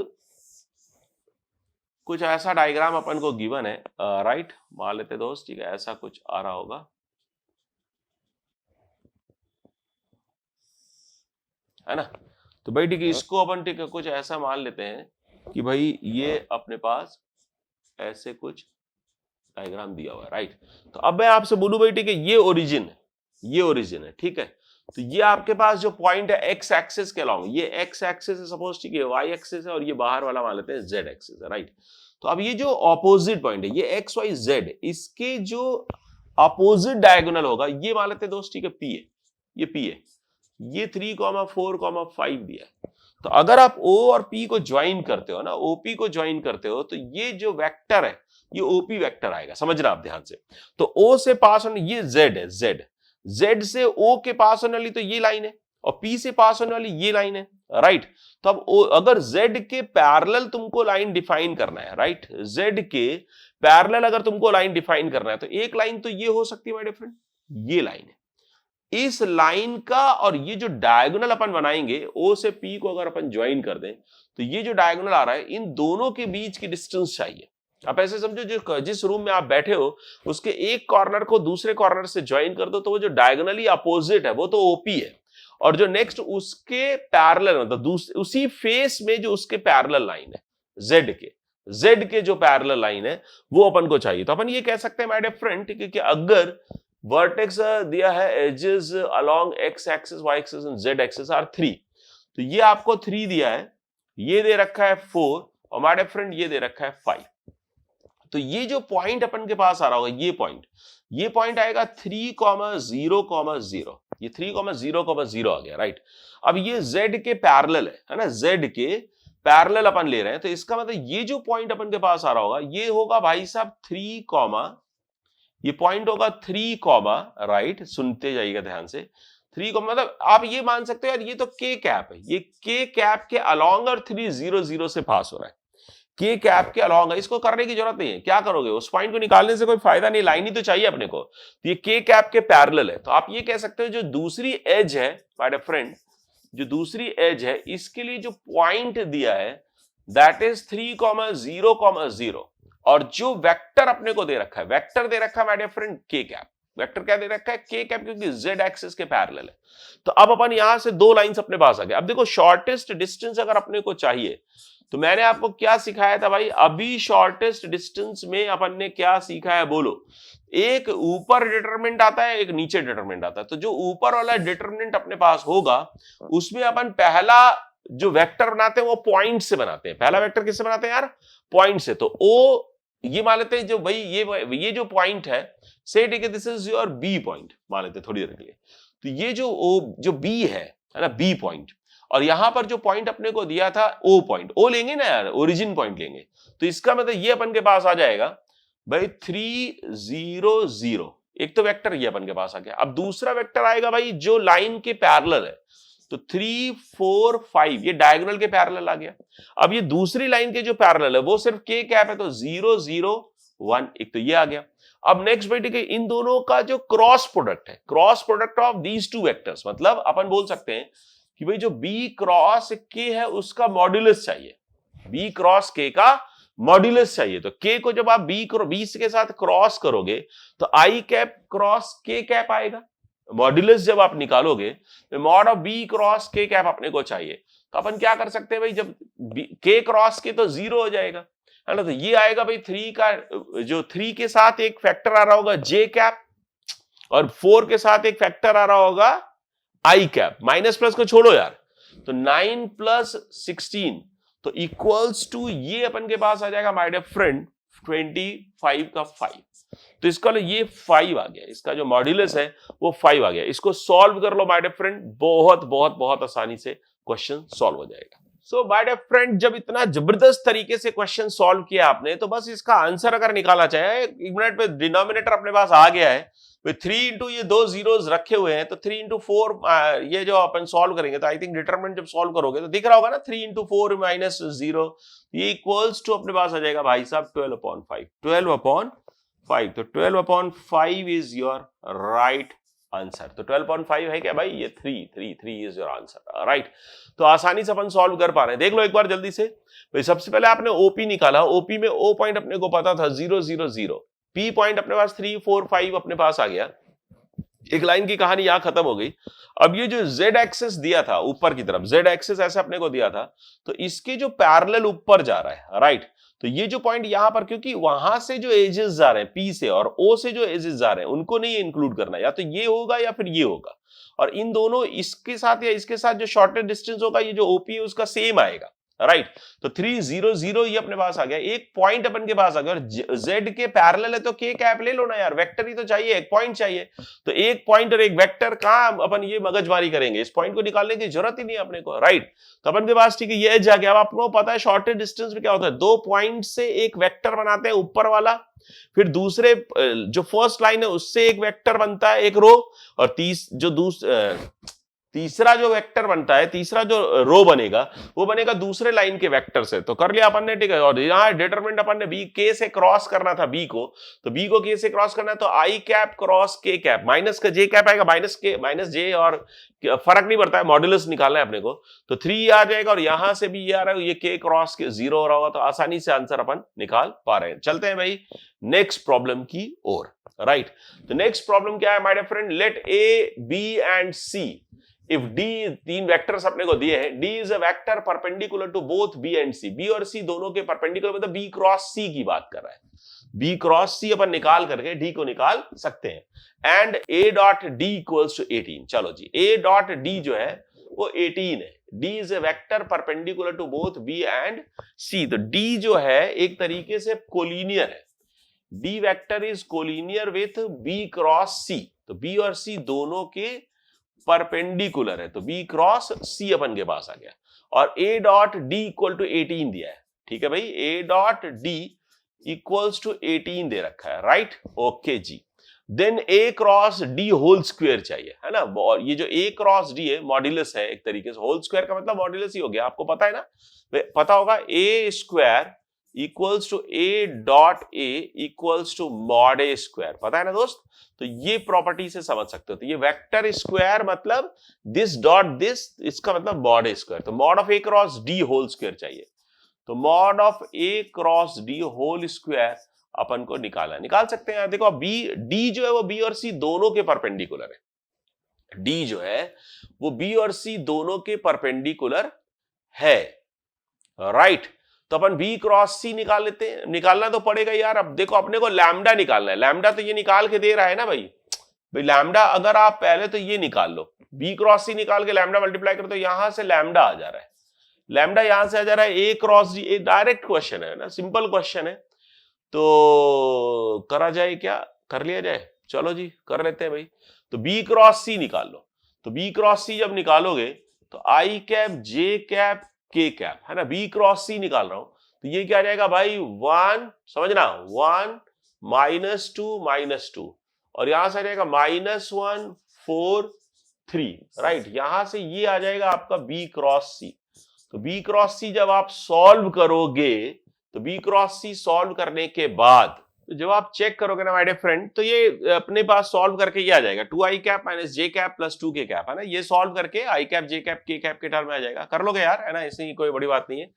कुछ ऐसा डायग्राम अपन को गिवन है, राइट? मान लेते दोस्त, ठीक है, ऐसा कुछ आ रहा होगा, है ना? तो भाई ठीक है, इसको अपन ठीक है कुछ ऐसा मान लेते हैं कि भाई ये अपने पास ऐसे कुछ डायग्राम दिया हुआ है, राइट? तो अब मैं आपसे बोलूं भाई ठीक है, ये ओरिजिन है, ठीक है? तो ये आपके पास जो पॉइंट है एक्स एक्सिस के अलॉन्ग, ये एक्स एक्सिस है सपोज, ठीक है, वाई एक्सिस है, और ये बाहर वाला मान लेते हैं जेड एक्सिस है, राइट? तो अब ये जो ऑपोजिट पॉइंट है, ये एक्स वाई जेड, इसके जो अपोजिट डायगोनल होगा, ये मान लेते हैं दोस्त, ठीक है, पी है, ये पी है, ये 3, 4, 5 दिया है. तो अगर आप O और P को ज्वाइन करते हो ना, OP को ज्वाइन करते हो, तो ये जो वेक्टर है ये OP वेक्टर आएगा, समझना आप ध्यान से. तो O से पास होने, ये Z है, Z से O के पास होने वाली तो ये लाइन है, और P से पास होने वाली ये लाइन है, राइट? तो अब अगर Z के पैरेलल तुमको लाइन डिफाइन करना है, राइट? Z के पैरेलल अगर तुमको लाइन डिफाइन करना है, तो एक लाइन तो ये हो सकती है माय डियर फ्रेंड, ये लाइन है. इस लाइन का और ये जो डायगोनल अपन बनाएंगे O से P को अगर अपन ज्वाइन कर दें, तो ये जो डायगोनल आ रहा है, इन दोनों के बीच की डिस्टेंस चाहिए. आप ऐसे समझो, जो जिस रूम में आप बैठे हो उसके एक कॉर्नर को दूसरे कॉर्नर से ज्वाइन कर दो, तो वो जो डायगोनली अपोजिट है वो तो OP है, और जो नेक्स्ट उसके पैरेलल, मतलब उसी फेस में जो उसके पैरेलल लाइन है Z के जो पैरेलल लाइन है वो अपन को चाहिए. तो अपन ये कह सकते हैं माय डियर फ्रेंड, ठीक है, कि अगर वर्टेक्स दिया है edges along X axis, Y axis and Z axis are 3, तो ये आपको 3 दिया है, ये दे रखा है 4, और माय डियर फ्रेंड ये दे रखा है 5. तो ये जो पॉइंट अपन के पास आ रहा होगा, ये पॉइंट आएगा 3, 0, 0. ये 3, 0, 0 आ गया, राइट? अब ये Z के पैरेलल है ना, Z के पैरेलल अपन ले रहे हैं, तो इसका मतलब ये जो पॉइंट अपन के पास आ रहा होगा, ये होगा भाई साहब 3, ये पॉइंट होगा 3, राइट? सुनते जाइएगा ध्यान से. 3, मतलब आप ये मान सकते हो यार, ये तो K कैप है, ये K कैप के अलॉन्ग और 3, 0, 0 से पास हो रहा है. K कैप के अलॉन्ग है, इसको करने की जरूरत नहीं है. क्या करोगे, उस पॉइंट को निकालने से कोई फायदा नहीं, लाइन ही तो चाहिए अपने को. तो ये K कैप के पैरेलल है. तो आप ये कह सकते हो जो दूसरी एज है माय डियर फ्रेंड, जो दूसरी एज है, इसके लिए जो पॉइंट दिया है दैट इज 3, 0, 0, और जो वेक्टर अपने को दे रखा है, वेक्टर दे रखा है my dear friend K cap. Vector क्या दे रखा है, K कैप, क्योंकि Z एक्सिस के पैरेलल है. तो अब अपन यहां से दो लाइंस अपने पास आ गए. अब देखो शॉर्टेस्ट डिस्टेंस अगर अपने को चाहिए, तो मैंने आपको क्या सिखाया था भाई, अभी शॉर्टेस्ट डिस्टेंस में अपन ने क्या सीखा है बोलो? एक ऊपर डिटरमिनेंट आता है, एक नीचे डिटरमिनेंट आता है. तो जो ऊपर वाला डिटरमिनेंट अपने पास होगा, उसमें अपन पहला जो वेक्टर बनाते हैं वो पॉइंट से बनाते हैं. पहला वेक्टर किससे बनाते हैं यार? पॉइंट से. तो O ये मान लेते हैं, जो भाई ये जो पॉइंट है, से ठीक है, this is your B point मान लेते हैं थोड़ी देर के लिए. तो ये जो बी है ना, बी पॉइंट, और यहां पर जो पॉइंट अपने को दिया था O पॉइंट, O लेंगे ना यार, ओरिजिन पॉइंट लेंगे. तो इसका मतलब ये अपन के पास आ जाएगा भाई 3, 0, 0. एक तो वेक्टर ये अपन के पास आ गया. अब दूसरा वेक्टर आएगा भाई जो लाइन के पैरेलल है, तो 3, 4, 5 ये डायगोनल के पैरेलल आ गया. अब ये दूसरी लाइन के जो पैरेलल है वो सिर्फ K कैप है, तो 0, 0, 1, एक तो ये आ गया. अब नेक्स्ट भाई ठीक है, इन दोनों का जो क्रॉस प्रोडक्ट है, cross product of these two vectors, मतलब अपन बोल सकते हैं कि भाई जो B क्रॉस K है उसका मॉड्यूलस चाहिए. B क्रॉस K का मॉड्यूलस चाहिए. तो K को जब आप B के साथ क्रॉस करोगे, तो I cap cross K cap आएगा. मॉड्यूलस जब आप निकालोगे, तो mod of B cross K cap अपने को चाहिए. तो अपन क्या कर सकते हैं भाई, जब K क्रॉस K तो 0 हो जाएगा, है ना? तो ये आएगा भाई 3 का, जो 3 के साथ एक फैक्टर आ रहा होगा J कैप, और 4 के साथ एक फैक्टर आ रहा होगा I कैप. माइनस प्लस को छोड़ो यार, तो 9 + 16 तो इक्वल्स टू ये अपन के पास आ जाएगा माय डियर फ्रेंड 25 का 5, तो इसका ये 5 आ गया, इसका जो मॉड्यूलस है वो 5 आ गया। इसको सॉल्व कर लो माय डियर फ्रेंड, बहुत बहुत बहुत आसानी से क्वेश्चन सॉल्व हो जाएगा। सो माय डियर फ्रेंड, जब इतना जबरदस्त तरीके से क्वेश्चन सॉल्व किया आपने, तो बस इसका आंसर अगर निकालना चाहे, एक मिनट पे डिनोमिनेटर अपने पास आ गया है, 3 इंटू ये 2 जीरोस रखे हुए हैं, तो 3 इंटू 4 ये जो अपन सॉल्व करेंगे, तो आई थिंक डिटरमिनेंट जब सॉल्व करोगे तो दिख रहा होगा ना, 3 इंटू 4 माइनस 0, ये इक्वल्स टू अपने पास आ जाएगा भाई साहब 12/5, 12/5, तो 12/5 इज योर राइट आंसर। तो 12/5 है क्या भाई, ये 3 इज योर आंसर, राइट। तो आसानी से अपन सॉल्व कर पा रहे हैं, देख लो एक बार जल्दी से भाई। सबसे पहले आपने ओपी निकाला, ओपी में ओ पॉइंट अपने को पता था 0 0 0, पी पॉइंट अपने पास 3 4 5 अपने पास आ गया। एक लाइन की कहानी यहां खत्म हो गई। अब ये जो z एक्सेस दिया था ऊपर की तरफ, z एक्सेस ऐसे अपने को दिया था, तो इसके जो पैरेलल ऊपर जा रहा है, राइट, तो ये जो पॉइंट यहां पर, क्योंकि वहां से जो एजेस जा रहे हैं p से और o से जो एजेस जा रहे हैं उनको नहीं इंक्लूड करना, या तो ये होगा या फिर ये होगा, और इन दोनों इसके साथ या इसके साथ जो शॉर्टेस्ट डिस्टेंस होगा, ये जो OP है उसका सेम आएगा, राइट। तो 3 0 0 ये अपने पास आ गया, एक पॉइंट अपन के पास आ गया, और z के पैरेलल है तो k कैप ले लो ना यार, वेक्टर ही तो चाहिए, एक पॉइंट चाहिए, तो एक पॉइंट और एक वेक्टर, कहां अपन ये मगजमारी करेंगे, इस पॉइंट को निकालने की जरूरत ही नहीं अपने को, राइट। तो अपन के पास ठीक है ये एज आ गया। अब आपको पता है शॉर्टेस्ट डिस्टेंस में क्या होता है, दो पॉइंट से एक वेक्टर बनाते हैं ऊपर वाला, फिर दूसरे जो फर्स्ट लाइन है उससे एक वेक्टर बनता है, एक रो, और तीसरा जो वेक्टर बनता है, तीसरा जो रो बनेगा वो बनेगा दूसरे लाइन के वेक्टर से। तो कर लिया अपन ने, ठीक है। और यहाँ डिटरमिनेंट अपन ने बी के से क्रॉस करना था बी को, तो बी को के से क्रॉस करना है, तो आई कैप क्रॉस के कैप, माइनस का जे कैप आएगा, माइनस जे, और फर्क नहीं पड़ता है, मॉड्यूलस निकालना है अपने को, तो 3 आ जाएगा, और यहां से भी ये आ रहा है, ये के क्रॉस के 0 हो रहा होगा, तो आसानी से आंसर अपन निकाल पा रहे हैं। चलते हैं भाई नेक्स्ट प्रॉब्लम की ओर, राइट। तो नेक्स्ट प्रॉब्लम क्या है my dear friend, let A B and C, if D, 3 vectors अपने को दिए हैं, D is a vector perpendicular to both B and C, B और C दोनों के परपेंडिकुलर, मतलब B क्रॉस C की बात कर रहा है, B क्रॉस C अपन निकाल करके D को निकाल सकते हैं। And A dot D equals to 18, चलो जी, A डॉट D जो है वो 18 है, D is a vector perpendicular to both B and C, तो D जो है एक तरीके से कोलिनियर है, D vector is collinear with B cross C, तो B और C दोनों के परपेंडिकुलर है, तो B क्रॉस C अपन के पास आ गया, और A dot D equal to 18 दिया है, ठीक है भाई, A dot D equals to 18 दे रखा है, राइट, ओके जी। Then A cross D whole square चाहिए, है ना, और ये जो A क्रॉस D है मॉड्यूलस है एक तरीके से, होल स्क्वायर का मतलब मॉड्यूलस ही हो गया, आपको पता है ना, पता होगा, A square equals to A dot A equals to mod A square, पता है ना दोस्त। तो ये प्रॉपर्टी से समझ सकते हो, तो ये वेक्टर स्क्वायर मतलब दिस डॉट दिस, इसका मतलब मॉड A स्क्वायर, तो mod of A cross D whole square चाहिए, तो mod of A cross D whole square अपन को निकाल सकते हैं। देखो B, D जो है वो B और C दोनों के परपेंडिकुलर है, D जो है वो B और C दोनों के परपेंडिकुलर है, राइट। तो अपन B क्रॉस C निकाल लेते हैं, निकालना तो पड़ेगा यार। अब देखो अपने को लैम्डा निकालना है, लैम्डा तो ये निकाल के दे रहा है ना भाई, लैम्डा अगर आप पहले तो ये निकाल लो, B क्रॉस C निकाल के लैम्डा मल्टीप्लाई करो, तो यहां से लैम्डा आ जा रहा है, लैम्डा यहां से आ जा रहा है, A क्रॉस D, एक डायरेक्ट क्वेश्चन है ना, सिंपल क्वेश्चन है, तो करा जाए क्या, कर लिया जाए, चलो जी कर लेते हैं भाई। तो B क्रॉस C निकाल लो, तो B क्रॉस C जब निकालोगे तो आई कैप जे कैप के कैप, है ना, B क्रॉस C निकाल रहा हूं, तो ये क्या आ जाएगा भाई 1, समझना 1 -2 -2, और यहां से आ जाएगा -1 4 3, राइट। यहां से ये आ जाएगा आपका B क्रॉस C, तो B क्रॉस C जब आप सॉल्व करोगे, तो B क्रॉस C सॉल्व करने के बाद तो जब आप चेक करोगे ना माय डियर फ्रेंड, तो ये अपने पास सॉल्व करके ये आ जाएगा 2i cap minus J cap plus 2k cap, है ना, ये सॉल्व करके i cap J cap k cap के टर्म में आ जाएगा, कर लोगे यार, है ना, इसमें कोई बड़ी बात नहीं है।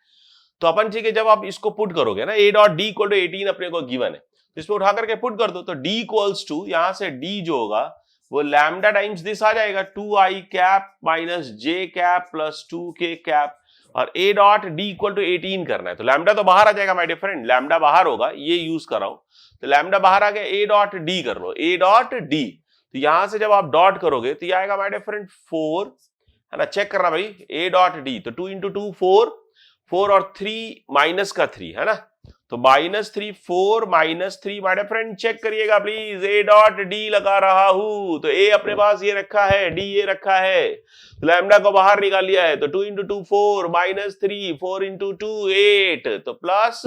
तो अपन ठीक है, जब आप इसको पुट करोगे ना, a dot d equal to 18 अपने को गिवन है, इसको उठा करके पुट कर दो, तो d इक्वल्स टू, यहां से d जो होगा वो लैम्डा टाइम्स दिस आ जाएगा 2i cap minus J cap plus 2k cap, और a dot d equal to 18 करना है, तो लैम्डा तो बाहर आ जाएगा माय डियर फ्रेंड, लैम्डा बाहर होगा, ये यूज कर रहा हूं, तो लैम्डा बाहर आ गया, a डॉट d कर लो, a डॉट d, तो यहां से जब आप डॉट करोगे तो ये आएगा माय डियर फ्रेंड 4, है ना, चेक करना भाई, a डॉट d, तो 2 इंटू 2 4 और 3 माइनस का 3, है ना, तो -3 4 -3 माय फ्रेंड चेक करिएगा प्लीज, ए डॉट डी लगा रहा हूं, तो ए अपने पास ये रखा है, डी ये रखा है, तो लैम्डा को बाहर निकाल लिया है, तो 2 × 2 4 -3 4 × 2 8, तो प्लस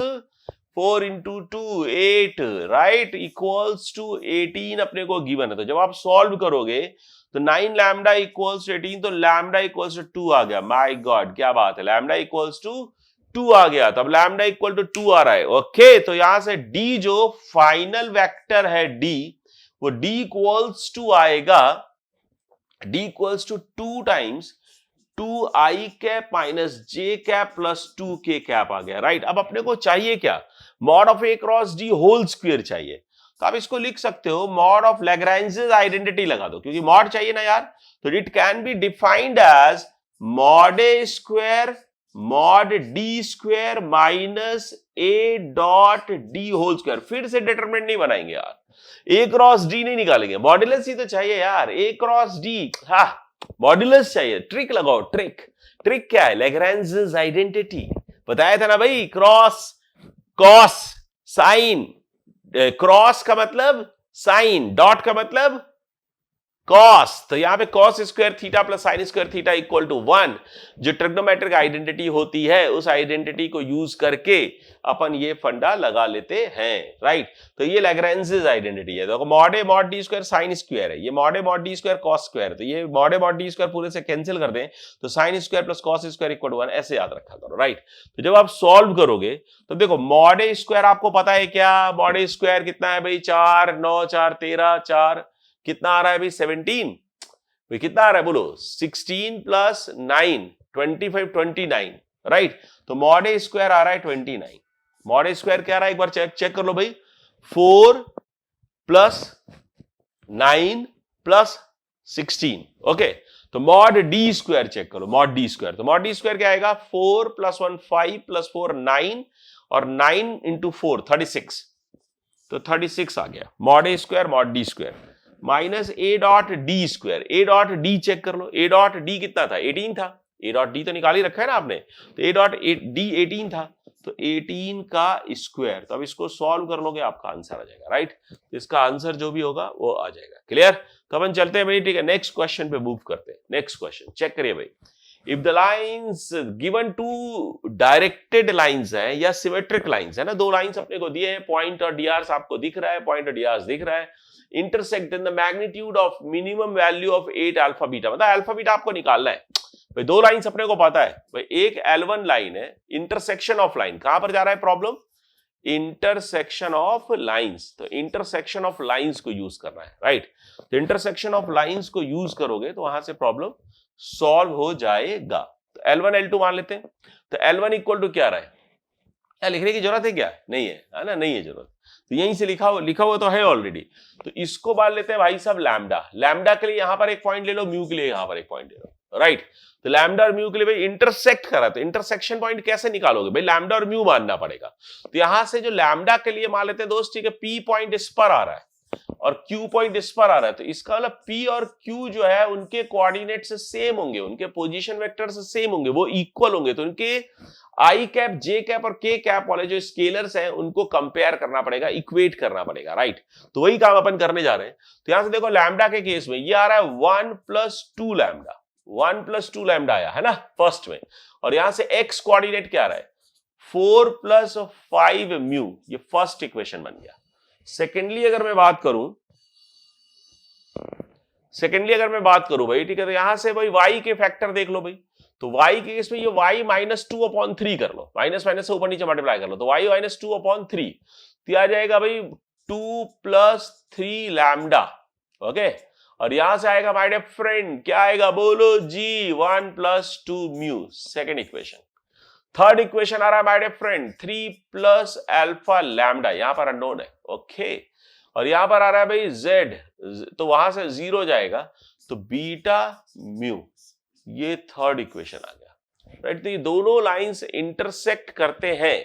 4 × 2 8 राइट इक्वल्स टू 18 अपने को गिवन है। तो जब आप सॉल्व करोगे तो 9 लैम्डा इक्वल्स टू 18, तो लैम्डा इक्वल्स टू 2 आ गया। माय गॉड क्या बात है, लैम्डा इक्वल्स टू 2 आ गया, तब लैम्डा इक्वल टू 2 आ रहा है। ओके, तो यहां से डी जो फाइनल वेक्टर है डी, वो डी इक्वल्स टू आएगा, D equals to 2 times 2i cap minus J cap plus 2k cap आ गया राइट। अब अपने को चाहिए क्या, mod of A cross D whole square चाहिए, तो आप इसको लिख सकते हो मॉड ऑफ लैग्रेंजेस आइडेंटिटी लगा दो, क्योंकि मॉड चाहिए ना यार, तो it can be defined as mod A square mod D square minus A dot D whole square. फिर से डिटरमिनेंट नहीं बनाएंगे यार, ए क्रॉस डी नहीं निकालेंगे, मॉड्यूलस ही तो चाहिए यार, ए क्रॉस डी, हाँ मॉड्यूलस चाहिए। ट्रिक लगाओ, ट्रिक क्या है, लैग्रेंजेस आइडेंटिटी बताया था ना भाई, क्रॉस कॉस साइन, क्रॉस का मतलब साइन, डॉट का मतलब कॉस, तो यहां पे cos square theta plus sine square theta equal to 1, जो ट्रिग्नोमेट्रिक आइडेंटिटी होती है, उस आइडेंटिटी को यूज करके अपन ये फंडा लगा लेते हैं राइट। तो ये लैग्रेंजेस आइडेंटिटी है। देखो mod A mod D square sine square है, ये mod A mod D square cos square है, तो ये mod A mod D square पूरे से कैंसिल कर दें तो sine square plus cos square equal to 1, ऐसे याद रखा करो राइट। तो जब आप सॉल्व करोगे तो देखो मॉड ए स्क्वायर आपको पता है क्या, मॉड ए स्क्वायर कितना है भाई, 4 9 4 13 4, कितना आ रहा है भाई 17, भाई कितना आ रहा है बोलो, 16 प्लस 9 25 29 राइट। तो मॉड ए स्क्वायर आ रहा है 29, मॉड ए स्क्वायर क्या आ रहा है एक बार चेक कर लो भाई, 4 प्लस 9 प्लस 16, ओके। तो मॉड डी स्क्वायर चेक करो, मॉड डी स्क्वायर, तो मॉड डी स्क्वायर क्या आएगा, 4 प्लस 1 5 प्लस 4 9 और 9 इंटू 4 36, तो 36 आ गया mod A square mod D square minus A dot D square. A dot D check कर लो, ए डॉट डी कितना था, 18 था, ए डॉट डी तो निकाल ही रखा है ना आपने, तो ए डॉट डी 18 था, तो 18 का स्क्वायर। तो अब इसको सॉल्व कर लोगे आपका आंसर आ जाएगा राइट। तो इसका आंसर जो भी होगा वो आ जाएगा, क्लियर। तो अपन चलते हैं भाई, ठीक है, नेक्स्ट क्वेश्चन पे मूव करते हैं। नेक्स्ट क्वेश्चन चेक करिए भाई, if the lines given two directed lines है या सिमेट्रिक लाइंस है ना, दो लाइंस अपने को दिए हैं, पॉइंट और डीआर आपको दिख रहा है, पॉइंट और डीआर दिख रहा है, intersect in the magnitude of minimum value of 8 alpha beta, मतलब अल्फा बीटा आपको निकालना है भाई। दो लाइंस अपने को पता है भाई, एक L1 लाइन है, इंटरसेक्शन ऑफ लाइन, कहां पर जा रहा है प्रॉब्लम, इंटरसेक्शन ऑफ लाइंस, तो इंटरसेक्शन ऑफ लाइंस को यूज करना है राइट। तो इंटरसेक्शन ऑफ लाइंस को यूज करोगे तो वहां से प्रॉब्लम सॉल्व हो जाएगा। तो L1 L2 मान लेते हैं, तो L1 इक्वल टू क्या रहा है, क्या लिखने की जरूरत है क्या, नहीं है ना, नहीं है जरूरत, तो यहीं से लिखा हुआ तो है ऑलरेडी। तो इसको मान लेते हैं भाई साहब लैम्डा, लैम्डा के लिए यहां पर एक पॉइंट ले लो, म्यू के लिए यहां पर एक पॉइंट ले लो राइट। तो लैम्डा और म्यू के लिए भाई इंटरसेक्ट करा, तो इंटरसेक्शन पॉइंट कैसे निकालोगे भाई, लैम्डा और म्यू मानना पड़ेगा। तो यहां से जो लैम्डा के लिए मान लेते हैं दोस्त, ठीक है, पी पॉइंट इस पर आ रहा है और Q पॉइंट इस पर आ रहा है, तो इसका मतलब P और Q जो है उनके कोऑर्डिनेट से सेम होंगे, उनके पोजीशन वेक्टर से सेम होंगे, वो इक्वल होंगे, तो उनके I कैप J कैप और K कैप वाले जो स्केलर्स हैं उनको कंपेयर करना पड़ेगा, इक्वेट करना पड़ेगा राइट। तो वही काम अपन करने जा रहे हैं। तो यहां से देखो लैम्डा के केस में ये आ रहा है 1 + 2 लैम्डा, 1 + 2 लैम्डा आया है ना फर्स्ट में, और यहां से x कोऑर्डिनेट क्या आ रहा है 4 + 5 म्यू, ये फर्स्ट इक्वेशन बन गया। सेकेंडली अगर मैं बात करूं भाई, ठीक है, तो यहां से भाई y के फैक्टर देख लो भाई, तो y के केस में ये y -2/3 कर लो, माइनस माइनस से ऊपर नीचे मल्टीप्लाई कर लो, तो y -2/3 तो आ जाएगा भाई 2 + 3 लैम्डा, ओके। और यहां से आएगा माय डियर फ्रेंड, क्या आएगा बोलो जी, 1 + 2 mu, second equation. Third equation आ रहा है my dear friend 3 + alpha lambda, यहां पर अननोन है, ओके। और यहां पर आ रहा है भाई z, तो वहां से 0 जाएगा, तो बीटा म्यू, ये थर्ड इक्वेशन आ गया राइट। तो ये दोनों लाइंस इंटरसेक्ट करते हैं,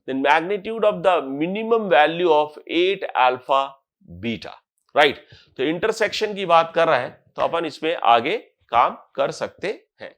then magnitude of the minimum value of 8 alpha beta right. तो इंटरसेक्शन की बात कर रहा है, तो अपन इसमें आगे काम कर सकते हैं।